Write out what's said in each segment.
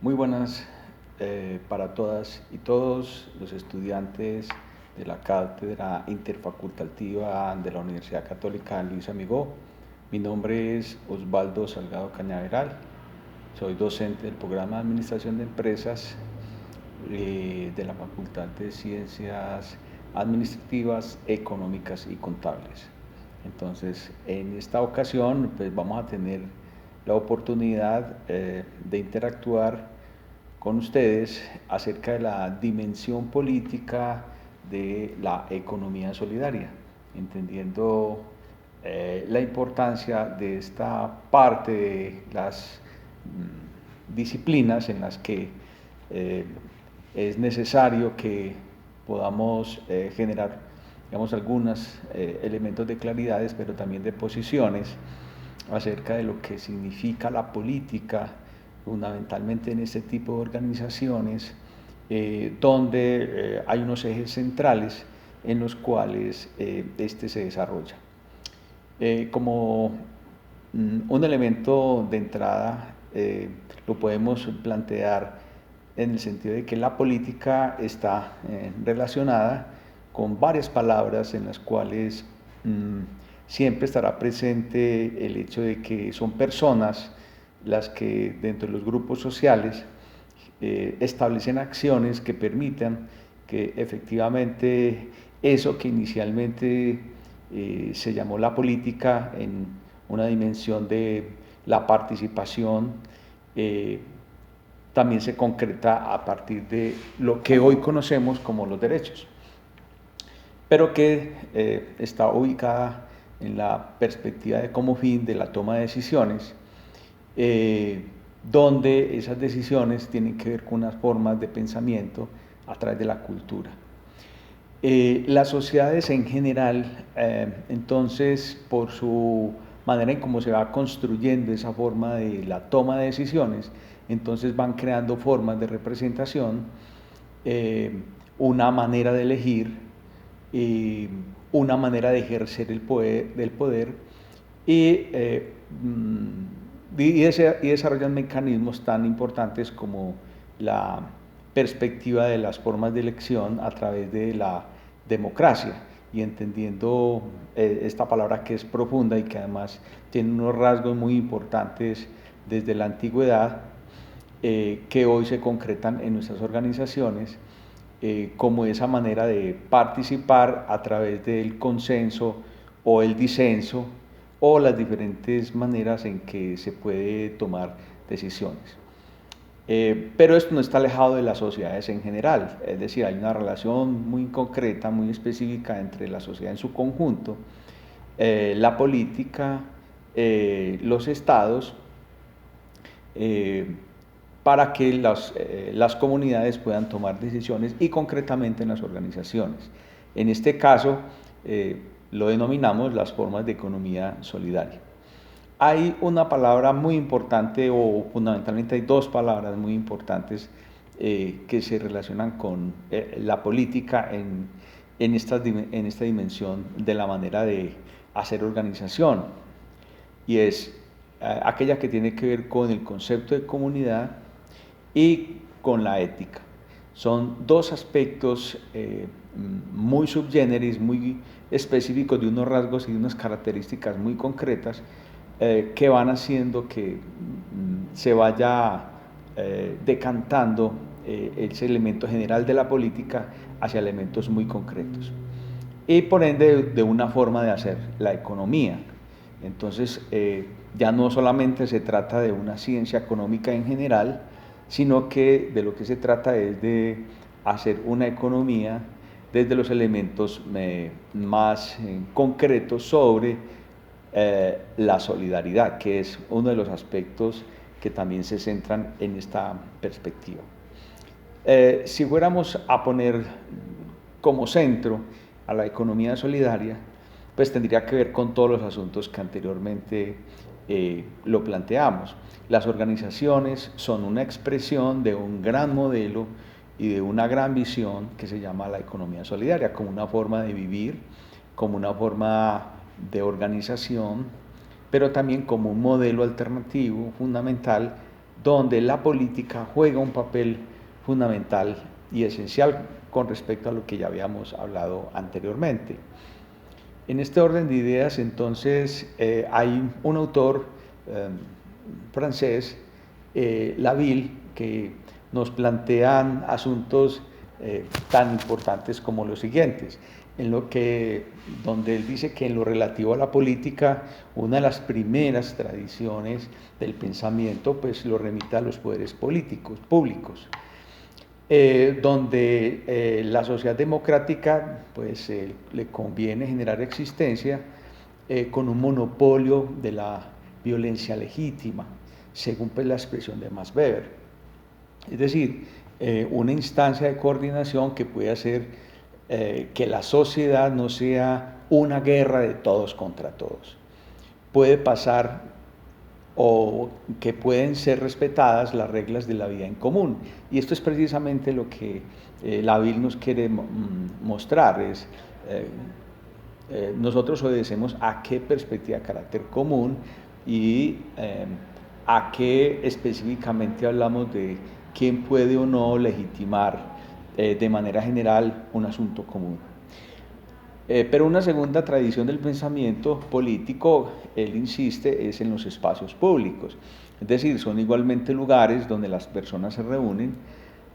Muy buenas para todas y todos los estudiantes de la Cátedra Interfacultativa de la Universidad Católica Luis Amigó. Mi nombre es Osvaldo Salgado Cañaveral, soy docente del programa de Administración de Empresas de la Facultad de Ciencias Administrativas, Económicas y Contables. Entonces, en esta ocasión, pues vamos a tener la oportunidad de interactuar con ustedes acerca de la dimensión política de la economía solidaria, entendiendo la importancia de esta parte de las disciplinas en las que es necesario que podamos generar, digamos, algunos elementos de claridades, pero también de posiciones acerca de lo que significa la política, fundamentalmente en este tipo de organizaciones, donde hay unos ejes centrales en los cuales este se desarrolla. Como un elemento de entrada, lo podemos plantear en el sentido de que la política está relacionada con varias palabras en las cuales siempre estará presente el hecho de que son personas las que dentro de los grupos sociales establecen acciones que permitan que efectivamente eso que inicialmente se llamó la política en una dimensión de la participación, también se concreta a partir de lo que hoy conocemos como los derechos, pero que está ubicada en la perspectiva de como fin de la toma de decisiones, donde esas decisiones tienen que ver con unas formas de pensamiento a través de la cultura. Las sociedades en general, entonces, por su manera en cómo se va construyendo esa forma de la toma de decisiones, entonces van creando formas de representación, una manera de elegir, una manera de ejercer el poder y desarrollan mecanismos tan importantes como la perspectiva de las formas de elección a través de la democracia, y entendiendo esta palabra que es profunda y que además tiene unos rasgos muy importantes desde la antigüedad, que hoy se concretan en nuestras organizaciones, como esa manera de participar a través del consenso o el disenso, o las diferentes maneras en que se puede tomar decisiones. Pero esto no está alejado de las sociedades en general, es decir, hay una relación muy concreta, muy específica entre la sociedad en su conjunto, la política, los estados, para que las comunidades puedan tomar decisiones, y concretamente en las organizaciones. En este caso, lo denominamos las formas de economía solidaria. Hay una palabra muy importante, o fundamentalmente hay dos palabras muy importantes que se relacionan con la política en esta dimensión de la manera de hacer organización, y es aquella que tiene que ver con el concepto de comunidad y con la ética. Son dos aspectos muy subgéneris, muy específicos, de unos rasgos y de unas características muy concretas, que van haciendo que se vaya decantando ese elemento general de la política hacia elementos muy concretos, y por ende de una forma de hacer la economía. Entonces, ya no solamente se trata de una ciencia económica en general, sino que de lo que se trata es de hacer una economía desde los elementos más concretos sobre la solidaridad, que es uno de los aspectos que también se centran en esta perspectiva. Si fuéramos a poner como centro a la economía solidaria, pues tendría que ver con todos los asuntos que anteriormente lo planteamos. Las organizaciones son una expresión de un gran modelo y de una gran visión que se llama la economía solidaria, como una forma de vivir, como una forma de organización, pero también como un modelo alternativo fundamental donde la política juega un papel fundamental y esencial con respecto a lo que ya habíamos hablado anteriormente. En este orden de ideas, entonces, hay un autor francés, Laville, que nos plantean asuntos tan importantes como los siguientes, donde él dice que en lo relativo a la política, una de las primeras tradiciones del pensamiento, pues lo remite a los poderes políticos, públicos, donde la sociedad democrática pues le conviene generar existencia con un monopolio de la violencia legítima, según pues, la expresión de Max Weber. Es decir, una instancia de coordinación que puede hacer que la sociedad no sea una guerra de todos contra todos. Puede pasar o que pueden ser respetadas las reglas de la vida en común. Y esto es precisamente lo que Laville nos quiere mostrar, nosotros obedecemos a qué perspectiva de carácter común y a qué específicamente hablamos de quién puede o no legitimar de manera general un asunto común. Pero una segunda tradición del pensamiento político, él insiste, es en los espacios públicos. Es decir, son igualmente lugares donde las personas se reúnen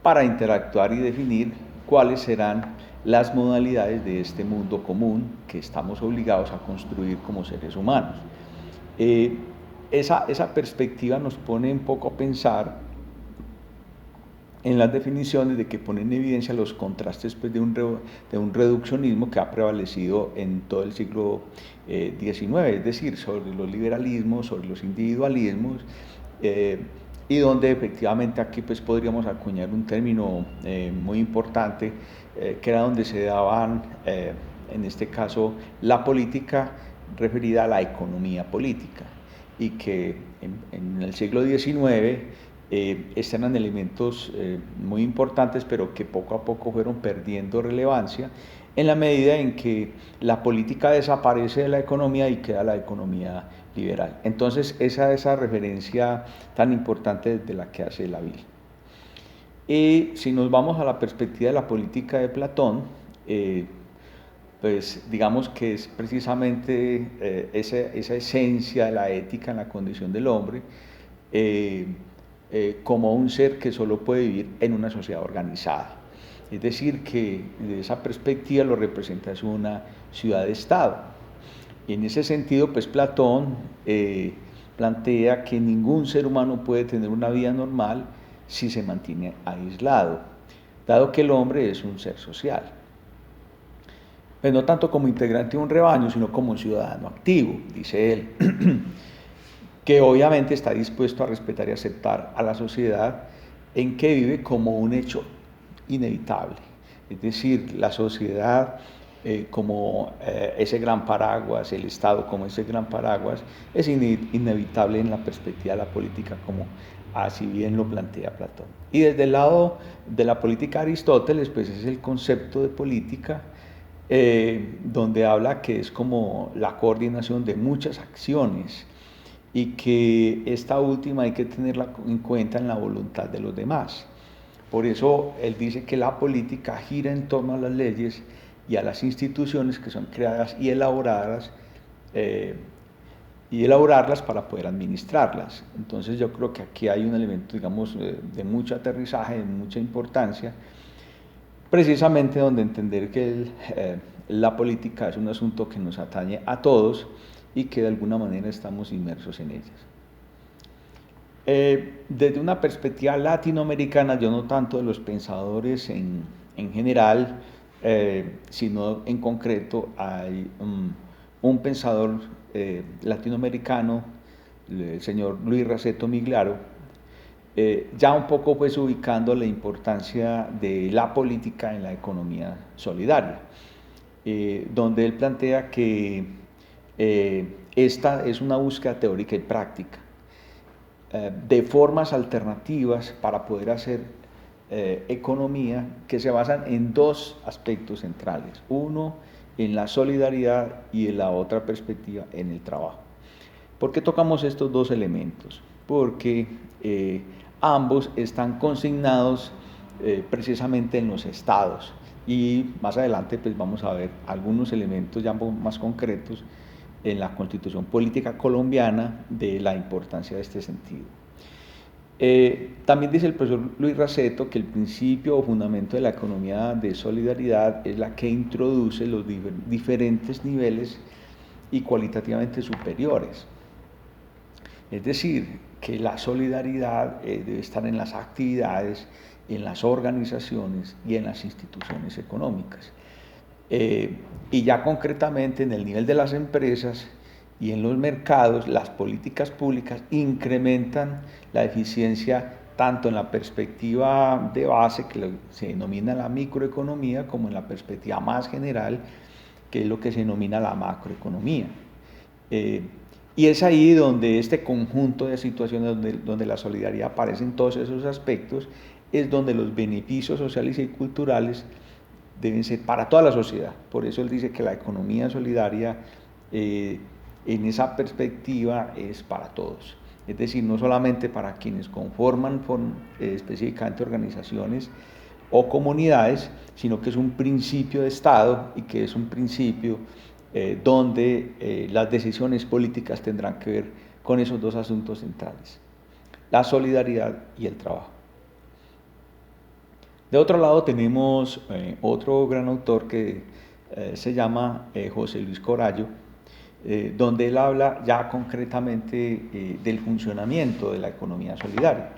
para interactuar y definir cuáles serán las modalidades de este mundo común que estamos obligados a construir como seres humanos. Esa perspectiva nos pone un poco a pensar en las definiciones de que ponen en evidencia los contrastes pues, de un reduccionismo que ha prevalecido en todo el siglo XIX, es decir, sobre los liberalismos, sobre los individualismos, y donde efectivamente aquí pues, podríamos acuñar un término muy importante, que era donde se daban, en este caso, la política referida a la economía política, y que en el siglo XIX estos eran elementos muy importantes, pero que poco a poco fueron perdiendo relevancia en la medida en que la política desaparece de la economía y queda la economía liberal. Entonces, esa referencia tan importante de la que hace Laville. Y si nos vamos a la perspectiva de la política de Platón, pues digamos que es precisamente esa esencia de la ética en la condición del hombre, como un ser que solo puede vivir en una sociedad organizada. Es decir, que de esa perspectiva lo representa es una ciudad-estado. Y en ese sentido, pues Platón plantea que ningún ser humano puede tener una vida normal si se mantiene aislado, dado que el hombre es un ser social. Pues no tanto como integrante de un rebaño, sino como un ciudadano activo, dice él, que obviamente está dispuesto a respetar y aceptar a la sociedad en que vive como un hecho inevitable. Es decir, la sociedad como ese gran paraguas, el Estado como ese gran paraguas, es inevitable en la perspectiva de la política, como así bien lo plantea Platón. Y desde el lado de la política de Aristóteles, pues es el concepto de política, donde habla que es como la coordinación de muchas acciones y que esta última hay que tenerla en cuenta en la voluntad de los demás. Por eso él dice que la política gira en torno a las leyes y a las instituciones que son creadas y elaborarlas para poder administrarlas. Entonces yo creo que aquí hay un elemento, digamos, de mucho aterrizaje, de mucha importancia, precisamente donde entender que la política es un asunto que nos atañe a todos y que de alguna manera estamos inmersos en ellas. Desde una perspectiva latinoamericana, yo no tanto de los pensadores en general, sino en concreto hay un pensador latinoamericano, el señor Luis Raceto Miglaro, ya un poco pues ubicando la importancia de la política en la economía solidaria, donde él plantea que esta es una búsqueda teórica y práctica de formas alternativas para poder hacer economía que se basan en dos aspectos centrales. Uno, en la solidaridad y en la otra perspectiva, en el trabajo. ¿Por qué tocamos estos dos elementos? porque ambos están consignados precisamente en los estados, y más adelante pues vamos a ver algunos elementos ya más concretos en la Constitución Política Colombiana de la importancia de este sentido. También dice el profesor Luis Raceto que el principio o fundamento de la economía de solidaridad es la que introduce los diferentes niveles y cualitativamente superiores. Es decir, que la solidaridad debe estar en las actividades, en las organizaciones y en las instituciones económicas. Y ya concretamente en el nivel de las empresas y en los mercados, las políticas públicas incrementan la eficiencia tanto en la perspectiva de base, que se denomina la microeconomía, como en la perspectiva más general, que es lo que se denomina la macroeconomía. Y es ahí donde este conjunto de situaciones donde la solidaridad aparece en todos esos aspectos, es donde los beneficios sociales y culturales deben ser para toda la sociedad. Por eso él dice que la economía solidaria en esa perspectiva es para todos. Es decir, no solamente para quienes conforman específicamente organizaciones o comunidades, sino que es un principio de Estado y que es un principio donde las decisiones políticas tendrán que ver con esos dos asuntos centrales: la solidaridad y el trabajo. De otro lado tenemos otro gran autor que se llama José Luis Corallo, donde él habla ya concretamente del funcionamiento de la economía solidaria.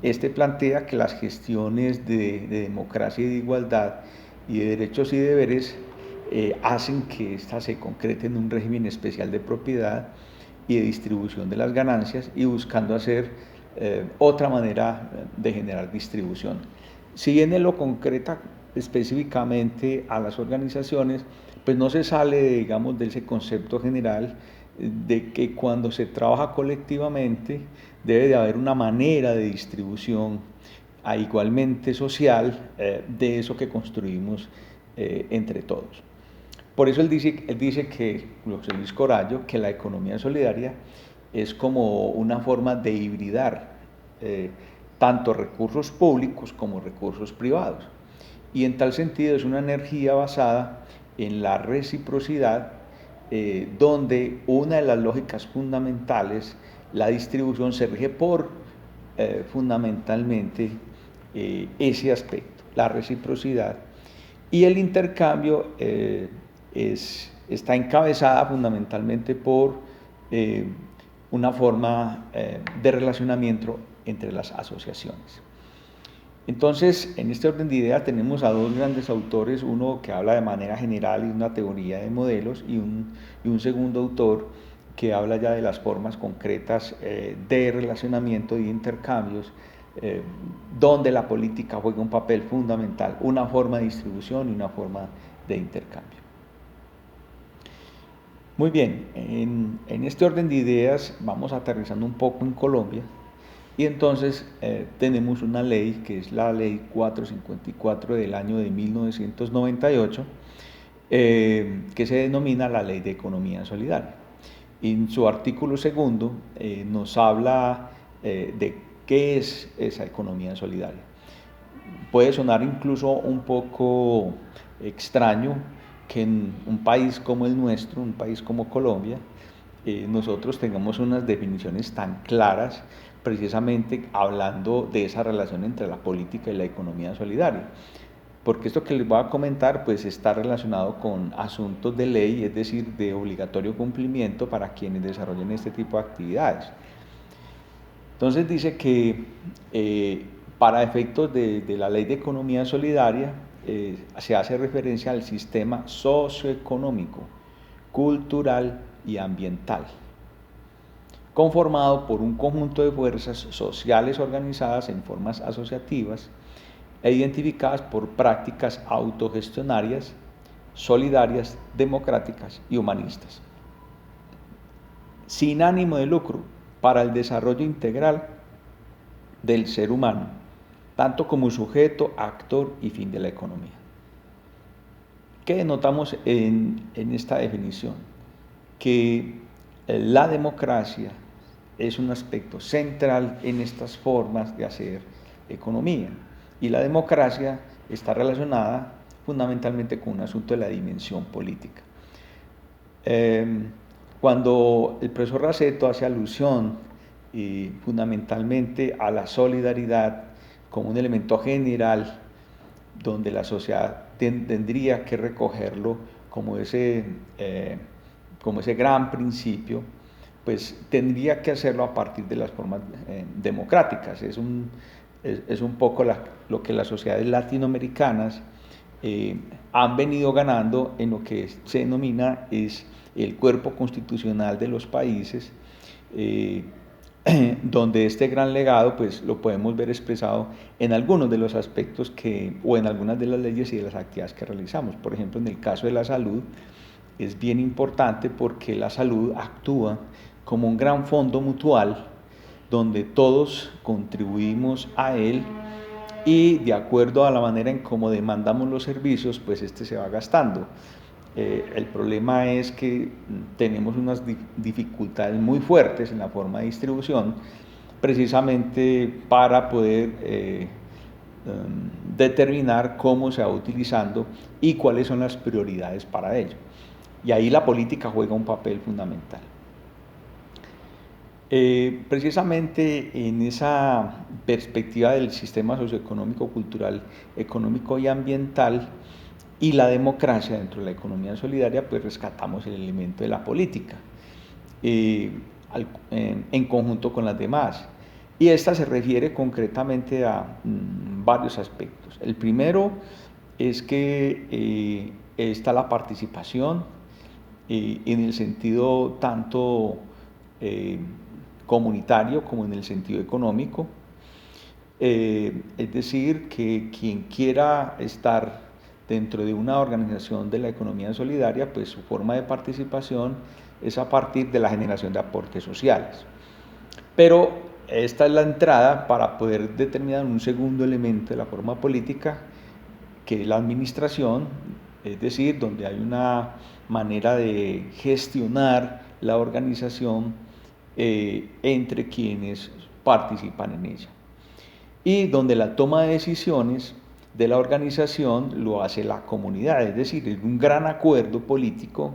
Este plantea que las gestiones de democracia y de igualdad y de derechos y deberes hacen que ésta se concrete en un régimen especial de propiedad y de distribución de las ganancias, y buscando hacer otra manera de generar distribución. Si bien él lo concreta específicamente a las organizaciones, pues no se sale, digamos, de ese concepto general de que cuando se trabaja colectivamente debe de haber una manera de distribución igualmente social de eso que construimos entre todos. Por eso él dice que, José Luis Corallo, que la economía solidaria es como una forma de hibridar tanto recursos públicos como recursos privados. Y en tal sentido es una energía basada en la reciprocidad, donde una de las lógicas fundamentales, la distribución, se rige por fundamentalmente ese aspecto, la reciprocidad, y el intercambio está encabezada fundamentalmente por una forma de relacionamiento entre las asociaciones. Entonces, en este orden de ideas tenemos a dos grandes autores, uno que habla de manera general y una teoría de modelos, y un segundo autor que habla ya de las formas concretas de relacionamiento y de intercambios, donde la política juega un papel fundamental, una forma de distribución y una forma de intercambio. Muy bien, en este orden de ideas vamos aterrizando un poco en Colombia, y entonces tenemos una ley que es la ley 454 del año de 1998, que se denomina la Ley de Economía Solidaria. En su artículo segundo nos habla de qué es esa economía solidaria. Puede sonar incluso un poco extraño que en un país como el nuestro, un país como Colombia, nosotros tengamos unas definiciones tan claras, precisamente hablando de esa relación entre la política y la economía solidaria. Porque esto que les voy a comentar pues está relacionado con asuntos de ley, es decir, de obligatorio cumplimiento para quienes desarrollen este tipo de actividades. Entonces dice que para efectos de la Ley de Economía Solidaria se hace referencia al sistema socioeconómico, cultural y ambiental, conformado por un conjunto de fuerzas sociales organizadas en formas asociativas e identificadas por prácticas autogestionarias, solidarias, democráticas y humanistas, sin ánimo de lucro, para el desarrollo integral del ser humano, tanto como sujeto, actor y fin de la economía. ¿Qué notamos en esta definición? Que la democracia es un aspecto central en estas formas de hacer economía. Y la democracia está relacionada fundamentalmente con un asunto de la dimensión política. Cuando el profesor Raceto hace alusión fundamentalmente a la solidaridad como un elemento general donde la sociedad tendría que recogerlo como ese gran principio, pues tendría que hacerlo a partir de las formas democráticas. Es un poco lo que las sociedades latinoamericanas han venido ganando en lo que se denomina es el cuerpo constitucional de los países, donde este gran legado pues lo podemos ver expresado en algunos de los aspectos o en algunas de las leyes y de las actividades que realizamos. Por ejemplo, en el caso de la salud es bien importante porque la salud actúa como un gran fondo mutual donde todos contribuimos a él y de acuerdo a la manera en cómo demandamos los servicios, pues se va gastando. El problema es que tenemos unas dificultades muy fuertes en la forma de distribución, precisamente para poder determinar cómo se va utilizando y cuáles son las prioridades para ello. Y ahí la política juega un papel fundamental. Precisamente en esa perspectiva del sistema socioeconómico, cultural, económico y ambiental y la democracia dentro de la economía solidaria, pues rescatamos el elemento de la política en conjunto con las demás. Y esta se refiere concretamente a varios aspectos. El primero es que está la participación en el sentido tanto comunitario como en el sentido económico, es decir, que quien quiera estar dentro de una organización de la economía solidaria, pues su forma de participación es a partir de la generación de aportes sociales. Pero esta es la entrada para poder determinar un segundo elemento de la forma política, que es la administración, es decir, donde hay una manera de gestionar la organización entre quienes participan en ella. Y donde la toma de decisiones de la organización lo hace la comunidad, es decir, es un gran acuerdo político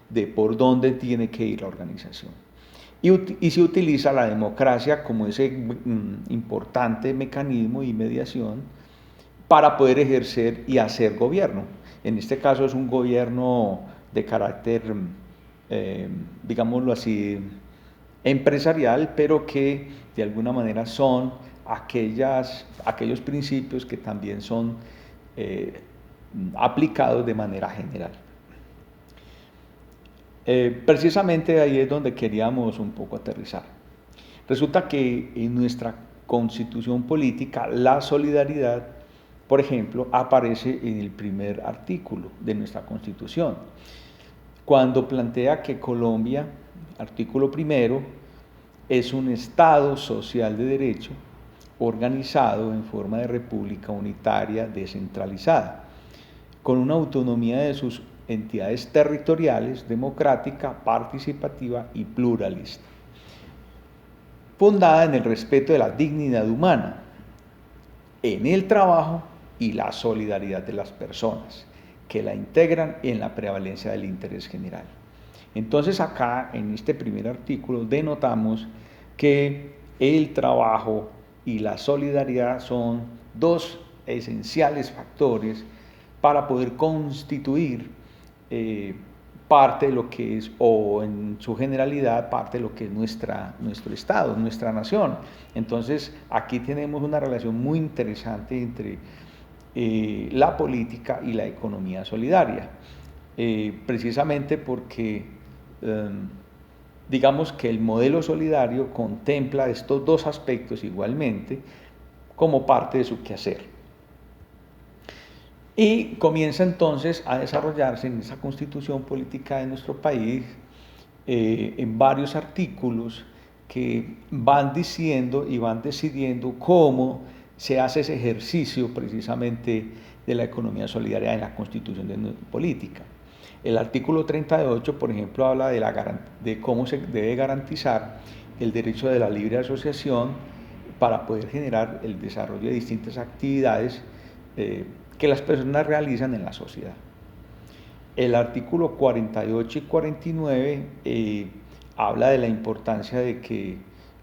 de por dónde tiene que ir la organización. Y se utiliza la democracia como ese importante mecanismo y mediación para poder ejercer y hacer gobierno. En este caso es un gobierno de carácter, digámoslo así, empresarial, pero que de alguna manera son aquellos principios que también son aplicados de manera general. Precisamente ahí es donde queríamos un poco aterrizar. Resulta que en nuestra constitución política la solidaridad, por ejemplo, aparece en el primer artículo de nuestra constitución, cuando plantea que Colombia, artículo primero, es un Estado social de derecho organizado en forma de república unitaria descentralizada, con una autonomía de sus entidades territoriales, democrática, participativa y pluralista, fundada en el respeto de la dignidad humana, en el trabajo y la solidaridad de las personas, que la integran en la prevalencia del interés general. Entonces acá, en este primer artículo, denotamos que el trabajo y la solidaridad son dos esenciales factores para poder constituir parte de lo que es, o en su generalidad, parte de lo que es nuestro Estado, nuestra nación. Entonces, aquí tenemos una relación muy interesante entre la política y la economía solidaria, precisamente porque digamos que el modelo solidario contempla estos dos aspectos igualmente como parte de su quehacer. Y comienza entonces a desarrollarse en esa constitución política de nuestro país en varios artículos que van diciendo y van decidiendo cómo se hace ese ejercicio precisamente de la economía solidaria en la constitución política. El artículo 38, por ejemplo, habla de cómo se debe garantizar el derecho de la libre asociación para poder generar el desarrollo de distintas actividades que las personas realizan en la sociedad. El artículo 48 y 49 habla de la importancia de que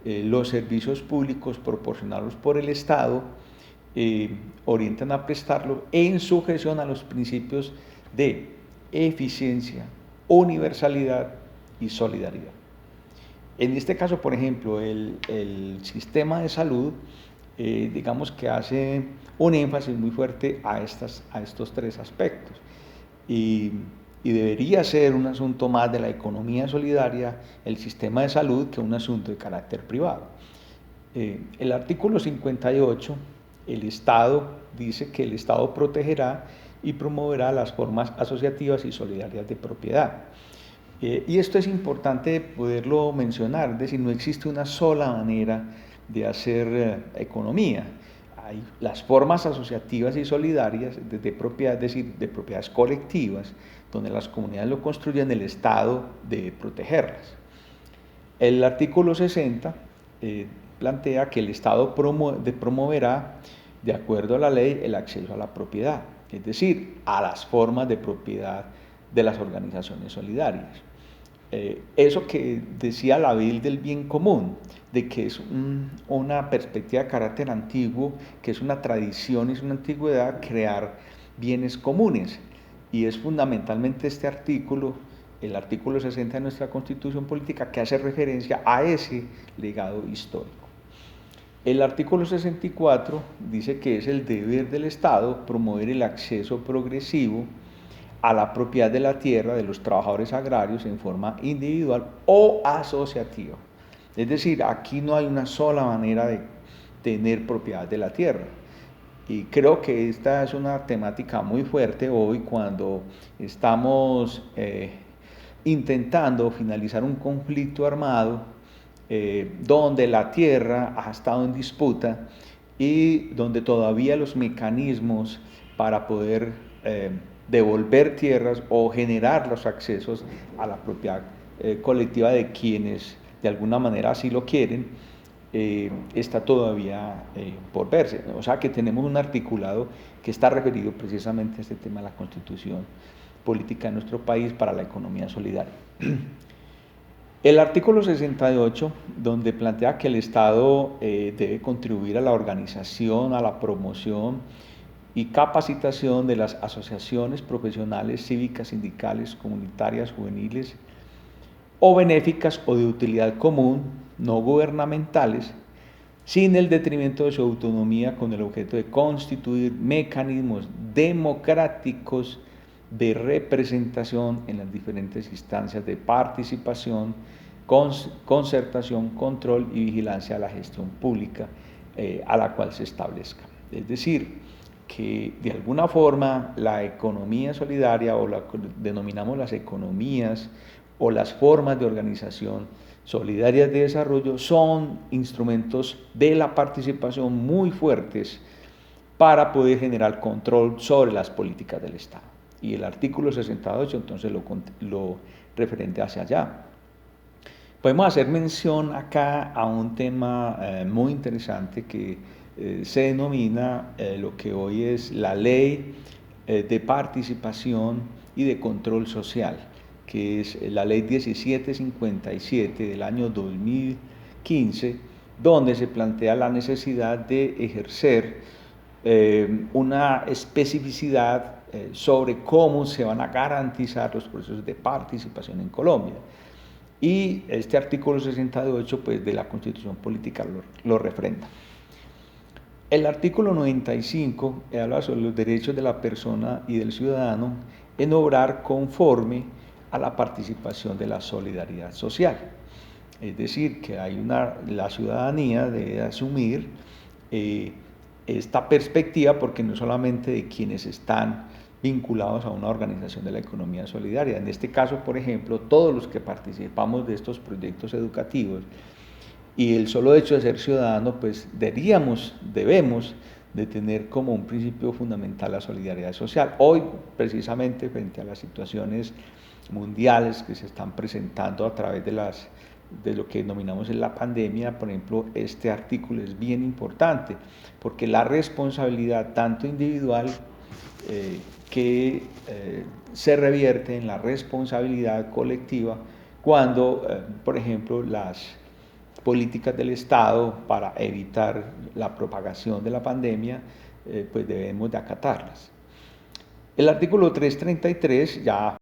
los servicios públicos proporcionados por el Estado orientan a prestarlo en sujeción a los principios de eficiencia, universalidad y solidaridad. En este caso, por ejemplo, el sistema de salud, digamos que hace un énfasis muy fuerte a estos tres aspectos. Y debería ser un asunto más de la economía solidaria, el sistema de salud, que un asunto de carácter privado. El artículo 58, el Estado dice que el Estado protegerá y promoverá las formas asociativas y solidarias de propiedad. Y esto es importante poderlo mencionar, es decir, no existe una sola manera de hacer economía. Hay las formas asociativas y solidarias de propiedad, es decir, de propiedades colectivas, donde las comunidades lo construyen, el Estado debe protegerlas. El artículo 60 plantea que el Estado promoverá, de acuerdo a la ley, el acceso a la propiedad, es decir, a las formas de propiedad de las organizaciones solidarias. Eso que decía la Bill del bien común, de que es una perspectiva de carácter antiguo, que es una tradición, es una antigüedad, crear bienes comunes. Y es fundamentalmente este artículo, el artículo 60 de nuestra Constitución Política, que hace referencia a ese legado histórico. El artículo 64 dice que es el deber del Estado promover el acceso progresivo a la propiedad de la tierra de los trabajadores agrarios en forma individual o asociativa. Es decir, aquí no hay una sola manera de tener propiedad de la tierra. Y creo que esta es una temática muy fuerte hoy cuando estamos intentando finalizar un conflicto armado donde la tierra ha estado en disputa y donde todavía los mecanismos para poder devolver tierras o generar los accesos a la propiedad colectiva de quienes de alguna manera así lo quieren, está todavía por verse. O sea que tenemos un articulado que está referido precisamente a este tema de la Constitución política de nuestro país para la economía solidaria. El artículo 68, donde plantea que el Estado debe contribuir a la organización, a la promoción y capacitación de las asociaciones profesionales, cívicas, sindicales, comunitarias, juveniles o benéficas o de utilidad común, no gubernamentales, sin el detrimento de su autonomía, con el objeto de constituir mecanismos democráticos de representación en las diferentes instancias de participación, concertación, control y vigilancia a la gestión pública a la cual se establezca. Es decir, que de alguna forma la economía solidaria, o la denominamos las economías o las formas de organización solidarias de desarrollo, son instrumentos de la participación muy fuertes para poder generar control sobre las políticas del Estado. Y el artículo 68 entonces lo referente hacia allá. Podemos hacer mención acá a un tema muy interesante que se denomina lo que hoy es la Ley de Participación y de Control Social, que es la Ley 1757 del año 2015, donde se plantea la necesidad de ejercer una especificidad sobre cómo se van a garantizar los procesos de participación en Colombia. Y este artículo 68 pues, de la Constitución Política lo refrenda. El artículo 95 habla sobre los derechos de la persona y del ciudadano en obrar conforme a la participación de la solidaridad social. Es decir, que la ciudadanía debe asumir esta perspectiva, porque no solamente de quienes están vinculados a una organización de la economía solidaria. En este caso, por ejemplo, todos los que participamos de estos proyectos educativos, y el solo hecho de ser ciudadano, pues debemos de tener como un principio fundamental la solidaridad social. Hoy, precisamente, frente a las situaciones mundiales que se están presentando a través de las de lo que denominamos en la pandemia, por ejemplo, este artículo es bien importante, porque la responsabilidad tanto individual que se revierte en la responsabilidad colectiva cuando, por ejemplo, las políticas del Estado para evitar la propagación de la pandemia, pues debemos de acatarlas. El artículo 333 ya